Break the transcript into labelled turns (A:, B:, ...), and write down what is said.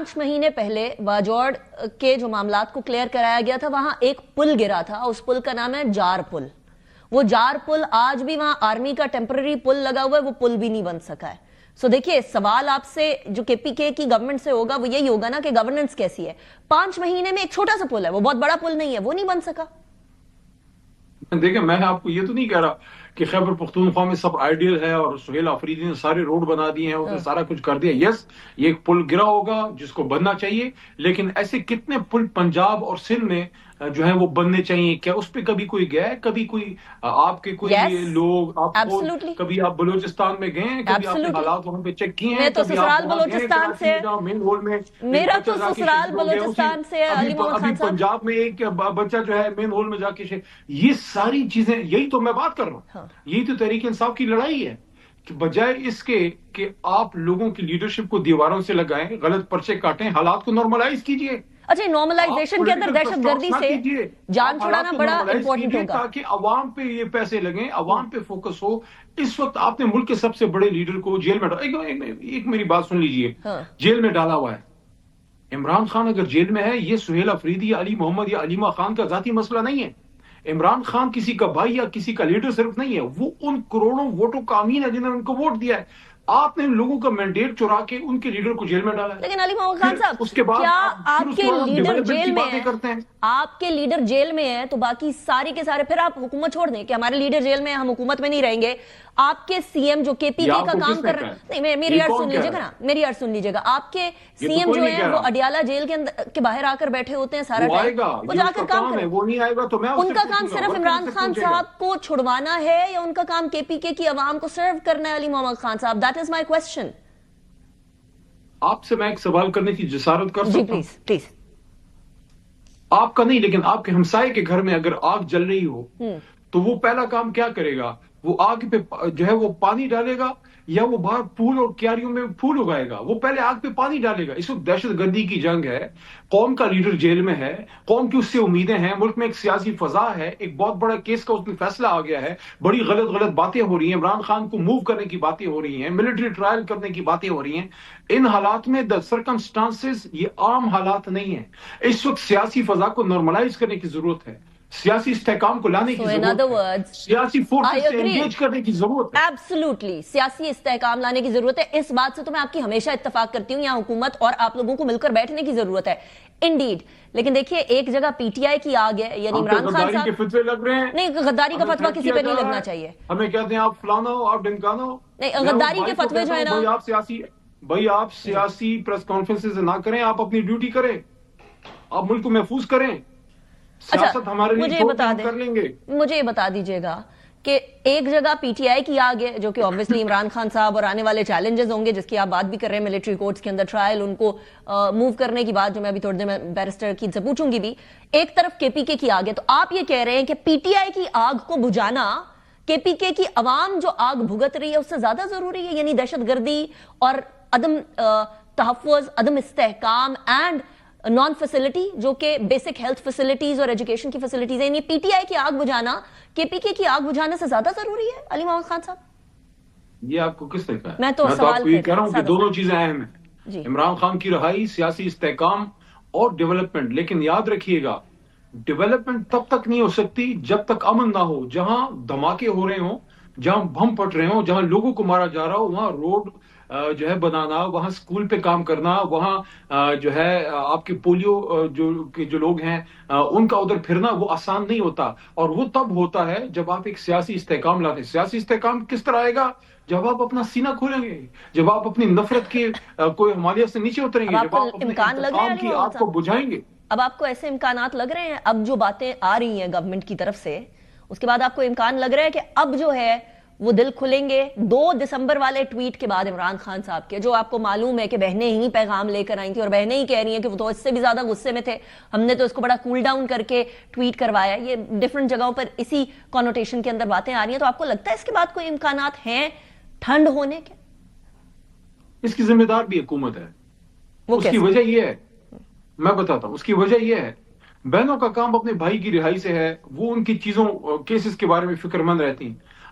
A: 5 مہینے پہلے باجوڑ کے جو معاملات کو کلیئر کرایا گیا تھا وہاں ایک پل گرا تھا، اس پل کا نام ہے جار پل. وہ جار پل آج بھی وہاں آرمی کا ٹیمپرری پل لگا ہوا ہے، وہ پل بھی نہیں بن سکا ہے. سو دیکھیے سوال آپ سے جو کے پی کے کی گورنمنٹ سے ہوگا وہ یہی ہوگا نا کہ گورننس کیسی ہے. 5 مہینے میں ایک چھوٹا سا پل ہے، وہ بہت بڑا پل نہیں ہے، وہ نہیں بن سکا.
B: دیکھیں میں آپ کو یہ تو نہیں کہہ رہا کہ خیبر پختونخوا میں سب آئیڈیل ہے اور سہیل آفریدی نے سارے روڈ بنا دیے ہیں، اس نے سارا کچھ کر دیا. یس یہ ایک پل گرا ہوگا جس کو بننا چاہیے، لیکن ایسے کتنے پل پنجاب اور سندھ میں جو ہے وہ بننے چاہیے؟ کیا اس پہ کبھی کوئی گیا ہے؟ کبھی کوئی آپ کے کوئی لوگ کبھی آپ بلوچستان میں گئے ہیں؟ کبھی آپ نے حالات وہاں پہ چیک کیے ہیں؟
A: میں تو سسرال بلوچستان سے،
B: مین ہول میں
A: میرا تو سسرال بلوچستان سے.
B: ابھی پنجاب میں ایک بچہ جو ہے مین ہول میں جا کے یہ ساری چیزیں، یہی تو میں بات کر رہا ہوں. یہی تو تحریک انصاف کی لڑائی ہے کہ بجائے اس کے کہ آپ لوگوں کی لیڈرشپ کو دیواروں سے لگائیں، غلط پرچے کاٹیں، حالات کو نارملائز کیجئے.
A: اچھا نارملائزیشن کے اندر دہشت گردی سے جان چھڑانا بڑا امپورٹنٹ ہوگا
B: تاکہ عوام پہ یہ پیسے لگیں، عوام پہ فوکس ہو. اس وقت آپ نے ملک کے سب سے بڑے لیڈر کو جیل میں ایک میری بات سن لیجئے، جیل میں ڈالا ہوا ہے. عمران خان اگر جیل میں ہے، یہ سہیل آفریدی یا علی محمد یا علیمہ خان کا ذاتی مسئلہ نہیں ہے. عمران خان کسی کا بھائی یا کسی کا لیڈر صرف نہیں ہے، وہ ان کروڑوں ووٹوں کا امین ہے جنہوں نے ان کو ووٹ دیا ہے. آپ نے ان لوگوں کا مینڈیٹ چرا کے ان کے لیڈر کو جیل میں ڈالا ہے.
A: لیکن علی محمد خان صاحب
B: اس کے بعد
A: کیا آپ کے لیڈر جیل میں
B: ہیں؟
A: آپ کے لیڈر جیل میں ہیں تو باقی سارے کے سارے پھر آپ حکومت چھوڑ دیں کہ ہمارے لیڈر جیل میں، ہم حکومت میں نہیں رہیں گے. آپ کے سی ایم جو کے پی کے کا کام کر رہے ہیں، نہیں میری عرض سن لیجیے گا نا، میری عرض سن لیجیے گا. آپ کے سی ایم جو ہیں وہ اڈیالہ جیل کے باہر آ کر بیٹھے ہوتے ہیں سارا ٹائم، وہ جا کر کام کریں. ان کا کام صرف عمران خان صاحب کو چھڑوانا ہے یا ان کا کام کے پی کے کی عوام کو سرو کرنا ہے؟ علی محمد خان صاحب دیٹ از مائی کوسچن.
B: آپ سے میں ایک سوال کرنے کی جسارت کر سکتا ہوں؟
A: جی پلیز.
B: آپ کا نہیں لیکن آپ کے ہمسائے کے گھر میں اگر آگ جل رہی ہو تو وہ پہلا کام کیا کرے گا؟ وہ آگ پہ جو ہے وہ پانی ڈالے گا یا وہ باہر پھول اور کیاریوں میں پھول اگائے گا؟ وہ پہلے آگ پہ پانی ڈالے گا. اس وقت دہشت گردی کی جنگ ہے، قوم کا لیڈر جیل میں ہے، قوم کی اس سے امیدیں ہیں، ملک میں ایک سیاسی فضا ہے، ایک بہت بڑا کیس کا اس میں فیصلہ آ گیا ہے، بڑی غلط باتیں ہو رہی ہیں، عمران خان کو موو کرنے کی باتیں ہو رہی ہیں، ملٹری ٹرائل کرنے کی باتیں ہو رہی ہیں. ان حالات میں the circumstances یہ عام حالات نہیں ہیں. اس وقت سیاسی فضا کو نارملائز کرنے کی ضرورت ہے، سیاسی استحکام کو لانے کی ضرورت ہے، سیاسی فورسز سے انگیج کرنے کی ضرورت ہے.
A: ایبسولوٹلی سیاسی استحکام لانے کی ضرورت ہے. اس بات سے تو میں آپ کی ہمیشہ اتفاق کرتی ہوں، یہاں حکومت اور آپ لوگوں کو مل کر بیٹھنے کی ضرورت ہے انڈیڈ. لیکن دیکھیے ایک جگہ پی ٹی آئی کی آگ ہے، یعنی عمران خان صاحب
B: کے فتوے لگ رہے ہیں.
A: نہیں، غداری کا فتویٰ کسی پہ نہیں لگنا چاہیے.
B: ہمیں کہتے ہیں آپ فلانا ہو، آپ ڈمکانا ہو.
A: نہیں، غداری کے فتوے جو ہے نا،
B: بھائی آپ سیاسی پریس کانفرنسز نہ کریں، آپ اپنی ڈیوٹی کریں، آپ ملک کو محفوظ کریں. سیاست ہمارے لیے کر لیں گے.
A: مجھے یہ بتا دیجئے گا کہ ایک جگہ پی ٹی آئی کی آگ ہے جو کہ obviously عمران خان صاحب اور آنے والے چیلنجز ہوں گے جس کی آپ بات بھی کر رہے ہیں، ملٹری کورٹس کے اندر ٹرائل، ان کو موو کرنے کی بات جو میں ابھی تھوڑی دیر میں بیرسٹر کی سے پوچھوں گی بھی. ایک طرف کے پی کے کی آگ ہے، تو آپ یہ کہہ رہے ہیں کہ پی ٹی آئی کی آگ کو بجھانا کے پی کے کی عوام جو آگ بھگت رہی ہے اس سے زیادہ ضروری ہے؟ یعنی دہشت گردی اور عدم تحفظ، عدم استحکام اینڈ نان فیسلٹی جو کہ بیسک ہیلتھ فیسلٹیز اور ایجوکیشن کی فیسلٹیز ہیں، یعنی پی ٹی آئی کی آگ بجھانا کے پی کے کی آگ بجھانے سے زیادہ ضروری ہے؟ علی محمد خان صاحب
B: یہ آپ کو کس نے کہا؟
A: میں تو
B: آپ کو یہ کہہ رہا ہوں کہ دونوں چیزیں اہم
A: جی.
B: ہیں، عمران خان کی رہائی، سیاسی استحکام اور ڈیولپمنٹ. لیکن یاد رکھیے گا ڈیولپمنٹ تب تک نہیں ہو سکتی جب تک امن نہ ہو. جہاں دھماکے ہو رہے ہوں، جہاں بم پھٹ رہے ہوں، جہاں لوگوں کو مارا جا رہا ہو، وہاں روڈ جو ہے بنانا، وہاں سکول پہ کام کرنا، وہاں جو ہے آپ کے پولیو جو لوگ ہیں ان کا ادھر پھرنا وہ آسان نہیں ہوتا. اور وہ تب ہوتا ہے جب آپ ایک سیاسی استحکام لاتے ہیں. سیاسی استحکام کس طرح آئے گا؟ جب آپ اپنا سینہ کھولیں گے، جب آپ اپنی نفرت کے کوئی ہمالیہ سے نیچے اتریں گے، جب آپ اپنے انتقام کی آگ کو بجھائیں گے.
A: اب آپ کو ایسے امکانات لگ رہے ہیں؟ اب جو باتیں آ رہی ہیں گورنمنٹ کی طرف سے، اس کے بعد آپ کو امکان لگ رہا ہے کہ اب جو ہے وہ دل کھلیں گے 2 دسمبر والے ٹویٹ کے بعد عمران خان صاحب کے، جو آپ کو معلوم ہے کہ بہنیں ہی پیغام لے کر آئیں تھی اور بہنیں ہی کہہ رہی ہیں کہ وہ تو اس سے بھی زیادہ غصے میں تھے، ہم نے تو اس کو بڑا کول ڈاؤن کر کے ٹویٹ کروایا. یہ ڈیفرنٹ جگہوں پر اسی کونوٹیشن کے اندر باتیں آ رہی ہیں. تو آپ کو لگتا ہے اس کے بعد کوئی امکانات ہیں ٹھنڈ ہونے کے؟
B: اس کی ذمہ دار بھی حکومت ہے. اس کی وجہ یہ ہے، میں بتاتا ہوں، اس کی وجہ یہ ہے بہنوں کا کام اپنے بھائی کی رہائی سے ہے، وہ ان کی چیزوں کیسز کے بارے میں فکر مند رہتی ہیں.